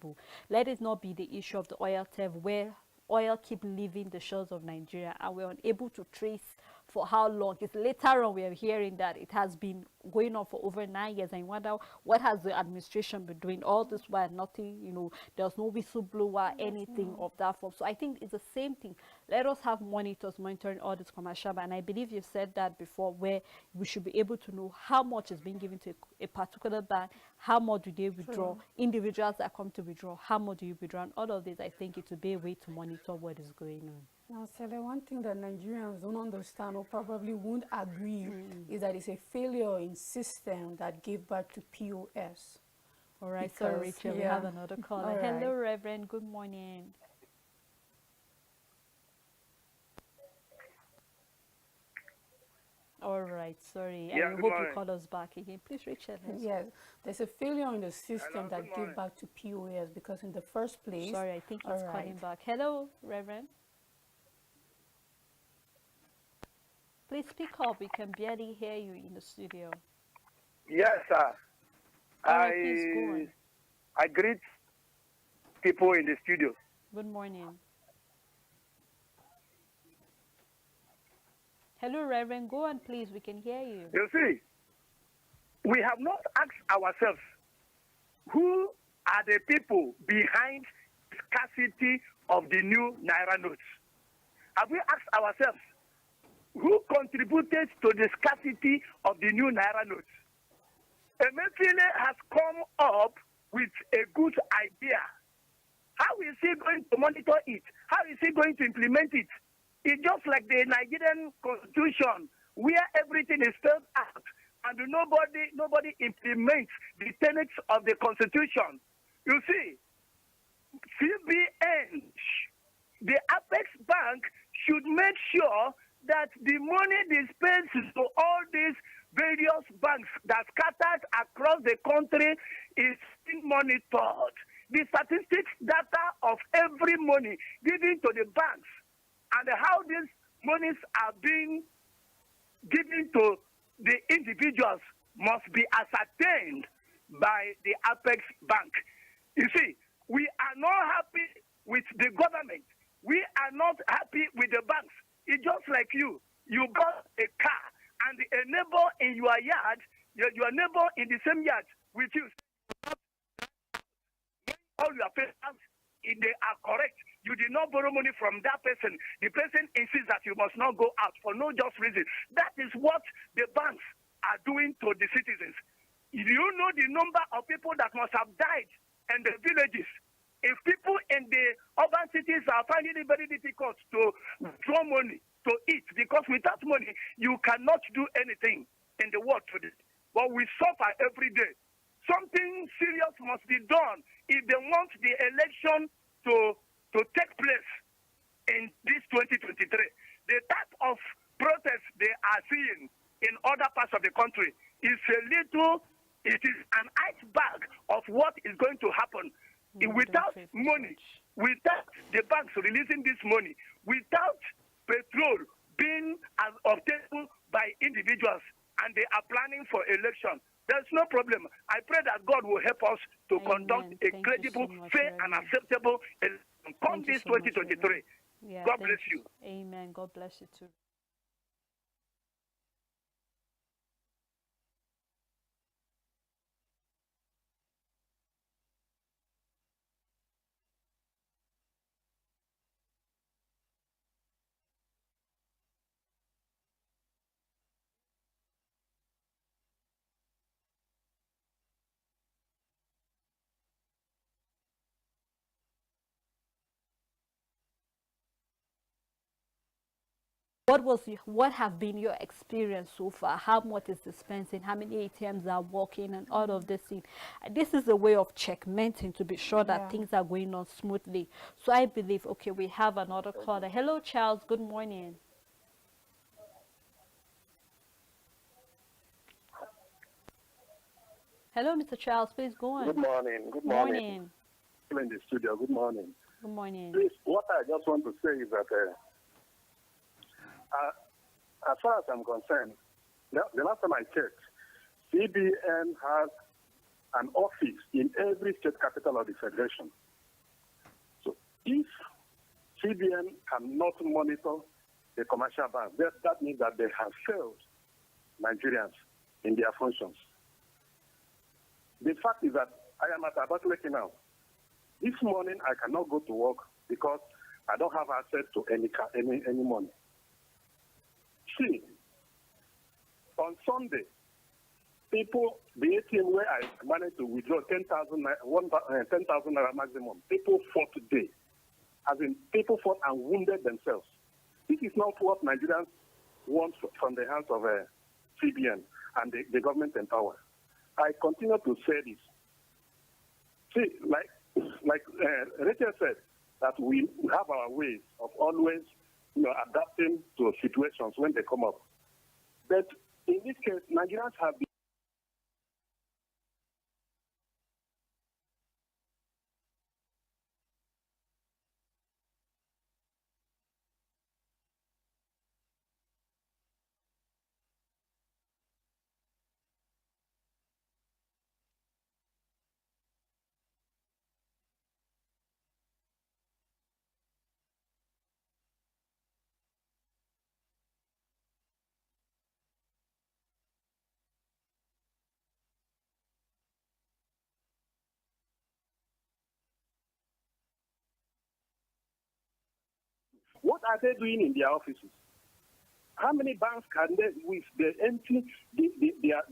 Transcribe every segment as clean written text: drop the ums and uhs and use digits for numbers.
people. Let it not be the issue of the oil theft where oil keep leaving the shores of Nigeria and we're unable to trace for how long. It's later on we are hearing that it has been going on for over 9 years, and you wonder what has the administration been doing all this while. Nothing, there's no whistleblower, anything of that form. So I think it's the same thing. Let us have monitors monitoring all this commercial, and I believe you've said that before, where we should be able to know how much is being given to a particular bank, how much do they withdraw, individuals that come to withdraw, how much do you withdraw, and all of this. I think it will be a way to monitor what is going on. Now, so the one thing that Nigerians don't understand or probably won't agree is that it's a failure in system that gave birth to POS. All right, so Rachel, we have another caller. Hello, Reverend. Good morning. All right, sorry. I hope you call us back again. Please, Rachel. Yes, there's a failure in the system that gave back to POS because in the first place... Sorry, I think it's calling back. Hello, Reverend. Please speak up. We can barely hear you in the studio. Yes, sir. All right, please go on. I greet people in the studio. Good morning. Hello, Reverend. Go on, please. We can hear you. You see, we have not asked ourselves who are the people behind the scarcity of the new Naira notes. Have we asked ourselves who contributed to the scarcity of the new Naira notes? Emefiele has come up with a good idea. How is he going to monitor it? How is he going to implement it? It's just like the Nigerian constitution, where everything is spelled out and nobody implements the tenets of the constitution. You see, CBN, the Apex Bank, should make sure that the money dispensed to all these various banks that scattered across the country is being monitored. The statistics data of every money given to the banks and how these monies are being given to the individuals must be ascertained by the Apex Bank. You see, we are not happy with the government. We are not happy with the banks. It's just like you got a car and a neighbor in your yard, your neighbor in the same yard with you, all your papers, they are correct. You did not borrow money from that person. The person insists that you must not go out for no just reason. That is what the banks are doing to the citizens. Do you know the number of people that must have died in the villages? If people in the urban cities are finding it very difficult to draw money to eat, because without money, you cannot do anything in the world today. But we suffer every day. Something serious must be done if they want the election to take place in this 2023. The type of protest they are seeing in other parts of the country is it is an iceberg of what is going to happen. Without money, without the banks releasing this money, without petrol being obtainable by individuals, and they are planning for election, there's no problem. I pray that God will help us to conduct a credible, fair, and acceptable election come this 2023. God bless you. Amen. God bless you too. What have been your experience so far? How much is dispensing? How many ATMs are working, and all of this thing? This is a way of checkmating to be sure that things are going on smoothly. So I believe, okay, we have another caller. Hello, Charles. Good morning. Hello, Mr. Charles. Please go on. Good morning. Good morning. In the studio. Good morning. Good morning. Please, what I just want to say is that as far as I'm concerned, the last time I checked, CBN has an office in every state capital of the federation. So if CBN cannot monitor the commercial banks, that means that they have failed Nigerians in their functions. The fact is that I am at Abakaliki now. This morning I cannot go to work because I don't have access to any money. See, on Sunday, people, the ATM where I managed to withdraw 10,000 naira maximum, people fought today. As in, people fought and wounded themselves. This is not what Nigerians want from the hands of CBN and the government in power. I continue to say this. See, like Rachel said, that we have our ways of always, adapting to situations when they come up. But in this case, Nigerians have been what are they doing in their offices? How many banks can they, with the empty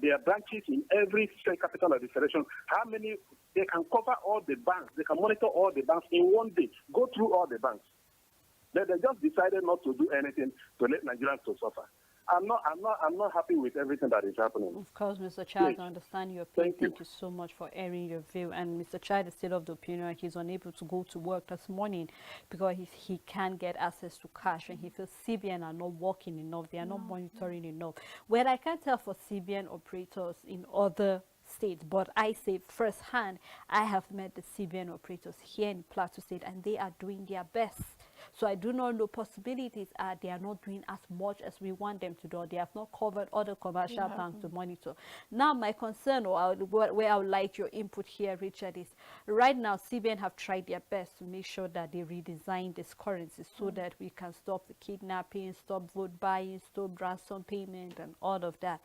their branches in every state capital of the federation, how many, they can cover all the banks, they can monitor all the banks in one day, go through all the banks. They just decided not to do anything to let Nigerians to suffer. I'm not happy with everything that is happening. Of course, Mr. Child, Yes. I understand your pain. Thank You so much for airing your view. And Mr. Child is still of the opinion he's unable to go to work this morning because he can't get access to cash, and he feels CBN are not working enough. They are not monitoring enough. Well, I can't tell for CBN operators in other states, but I say firsthand, I have met the CBN operators here in Plateau State, and they are doing their best. So I do not know, possibilities are they are not doing as much as we want them to do. They have not covered other commercial banks to monitor. Now my concern, or where I would like your input here, Richard, is right now CBN have tried their best to make sure that they redesign this currency so that we can stop the kidnapping, stop vote buying, stop ransom payment and all of that.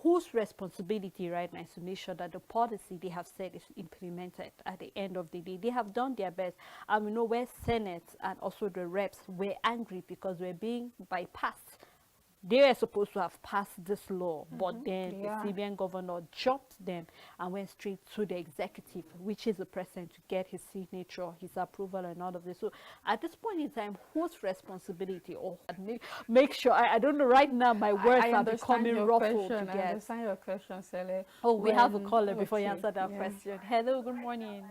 Whose responsibility right now is to make sure that the policy they have said is implemented at the end of the day? They have done their best. And we know where Senate and also the reps were angry because we're being bypassed. They were supposed to have passed this law, but then the CBN governor jumped them and went straight to the executive, which is the president, to get his signature, his approval and all of this. So at this point in time, whose responsibility? Or make sure, I don't know, right now my words are becoming ruffled to get. I understand your question, Sele. Oh, we have a caller before you answer that question. Hello, good morning.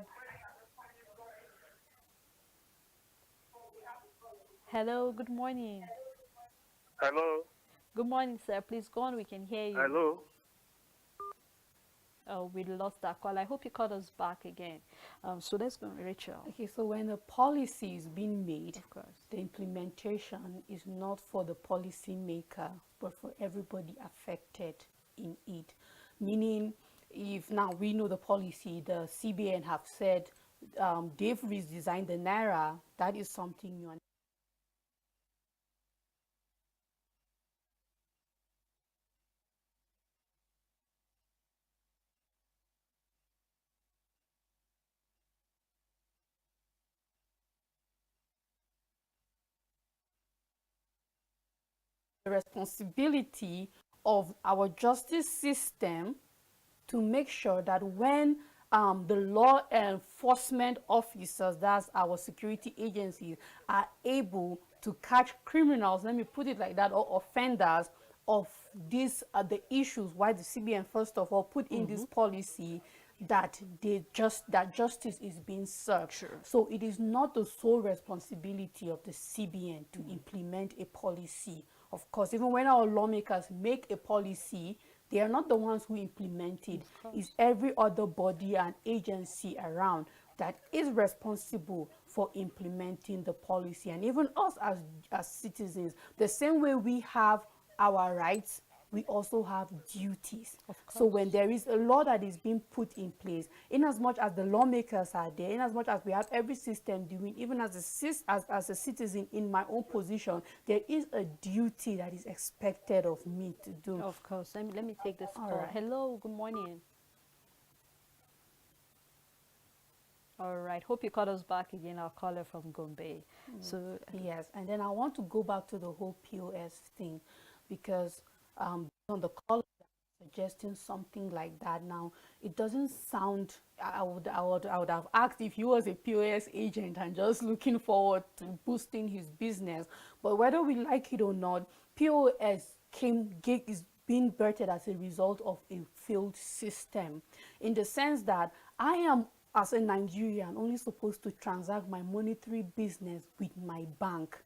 Hello, good morning. Hello. Good morning, sir. Please go on. We can hear you. Hello. Oh, we lost that call. I hope you call us back again. So let's go, Rachel. Okay, so when the policy is being made, Of course. the implementation is not for the policy maker, but for everybody affected in it. Meaning, if now we know the policy, the CBN have said they've redesigned the Naira, that is something new. The responsibility of our justice system to make sure that when the law enforcement officers, that's our security agencies, are able to catch criminals, let me put it like that, or offenders of these are the issues why the CBN first of all put in this policy, that that justice is being served. So it is not the sole responsibility of the CBN to implement a policy. Of course, even when our lawmakers make a policy, they are not the ones who implement it. It's every other body and agency around that is responsible for implementing the policy. And even us as citizens, the same way we have our rights, we also have duties. Of So course. when there is a law that is being put in place, in as much as the lawmakers are there, in as much as we have every system doing, even as a citizen in my own position, there is a duty that is expected of me to do. Of course. Let me take this All call. right. Hello, good morning. All right. Hope you called us back again. Our caller from Gombe. So Yes, and then I want to go back to the whole POS thing, because on the call suggesting something like that now, it doesn't sound. I would have asked if he was a POS agent and just looking forward to boosting his business. But whether we like it or not, POS is being birthed as a result of a failed system, in the sense that I am, as a Nigerian, only supposed to transact my monetary business with my bank.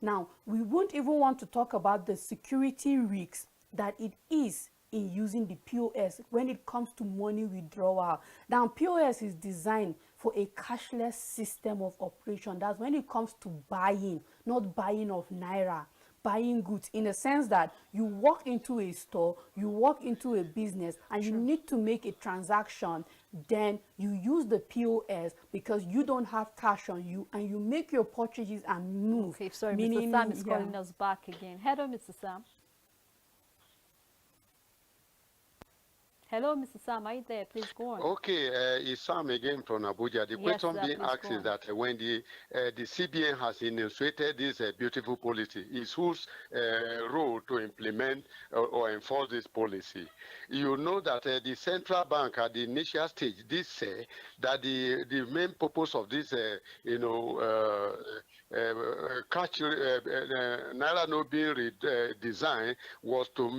Now, we won't even want to talk about the security risks that it is in using the POS when it comes to money withdrawal. Now, POS is designed for a cashless system of operation. That's when it comes to buying, not buying of naira, buying goods, in the sense that you walk into a store, you walk into a business, and you need to make a transaction. Then you use the POS because you don't have cash on you, and you make your purchases and move. okay, sorry, Meaning, Mr. Sam is yeah. calling us back again. Hello, Mr. Sam. Hello, Mr. Sam. Are you there? Please go on. Okay, it's Sam again from Abuja. The Yes, question sir, being please asked go is on. that when the CBN has initiated this beautiful policy, is whose role to implement or enforce this policy? You know that the central bank at the initial stage did say that the main purpose of this, catch Naira no being designed was to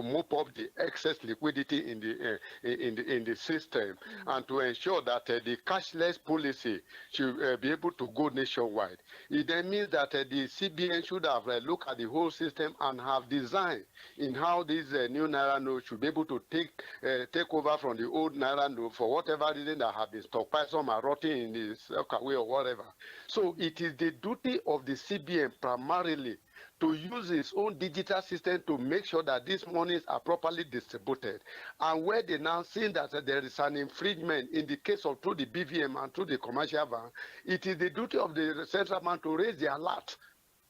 mop up the excess liquidity in the system, and to ensure that the cashless policy should be able to go nationwide. It then means that the CBN should have looked at the whole system and have designed in how this new Naira note should be able to take over from the old Naira note for whatever reason that have been stockpiled. Some are rotting in the away or whatever. So it is the duty of the CBN primarily to use its own digital system to make sure that these monies are properly distributed. And where they now see that there is an infringement in the case of through the BVM and through the commercial bank, it is the duty of the central bank to raise the alert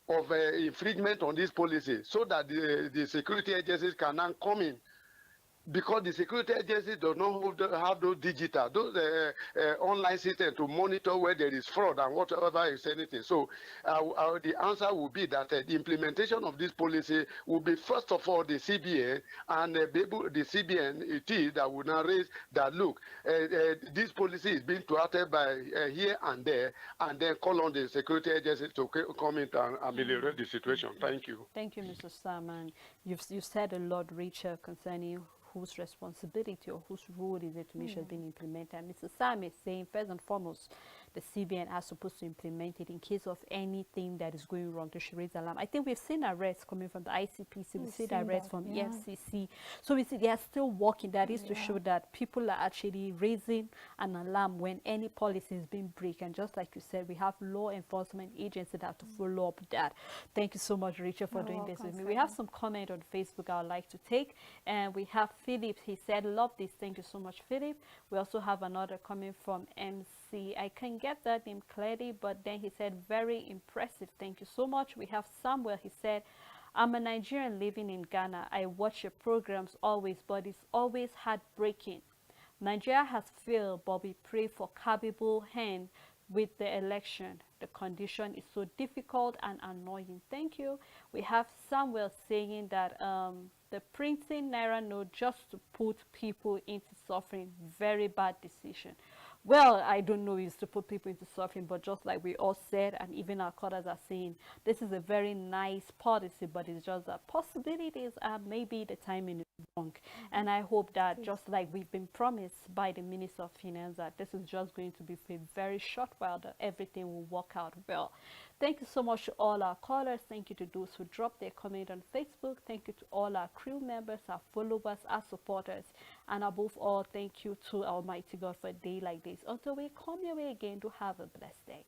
of infringement on this policy, so that the security agencies can now come in, because the security agency does not have those digital, those online systems to monitor where there is fraud and whatever is anything. So the answer will be that the implementation of this policy will be, first of all, the CBN, and the CBN it is that will now raise that, look, this policy is being thwarted by here and there, and then call on the security agency to come in and ameliorate the situation. Thank you. Thank you, Mr. Sam. And you've said a lot, Rachel, concerning whose responsibility or whose role is it to make sure it's being implemented. And Mr. Sam is saying, first and foremost, the CBN are supposed to implement it in case of anything that is going wrong. They should raise alarm. I think we've seen arrests coming from the ICPC. We've seen arrests from EFCC. So we see they are still working. That is to show that people are actually raising an alarm when any policy is being breached. And just like you said, we have law enforcement agencies that have to follow up that. Thank you so much, Rachel, for doing this with me. We have some comment on Facebook I would like to take. And we have Philip. He said, love this. Thank you so much, Philip. We also have another coming from MC. I can get that name clearly, but then he said, very impressive. Thank you so much. We have Samuel. He said, I'm a Nigerian living in Ghana. I watch your programs always, but it's always heartbreaking. Nigeria has failed, but we pray for capable hand with the election. The condition is so difficult and annoying. Thank you. We have Samuel saying that the printing Naira note just to put people into suffering, very bad decision. Well, I don't know is to put people into suffering, but just like we all said, and even our callers are saying, this is a very nice policy, but it's just that possibilities are maybe the timing is wrong. And I hope that just like we've been promised by the Minister of Finance, that this is just going to be for a very short while, that everything will work out well. Thank you so much to all our callers. Thank you to those who dropped their comment on Facebook. Thank you to all our crew members, our followers, our supporters. And above all, thank you to Almighty God for a day like this. Until we come your way again, do have a blessed day.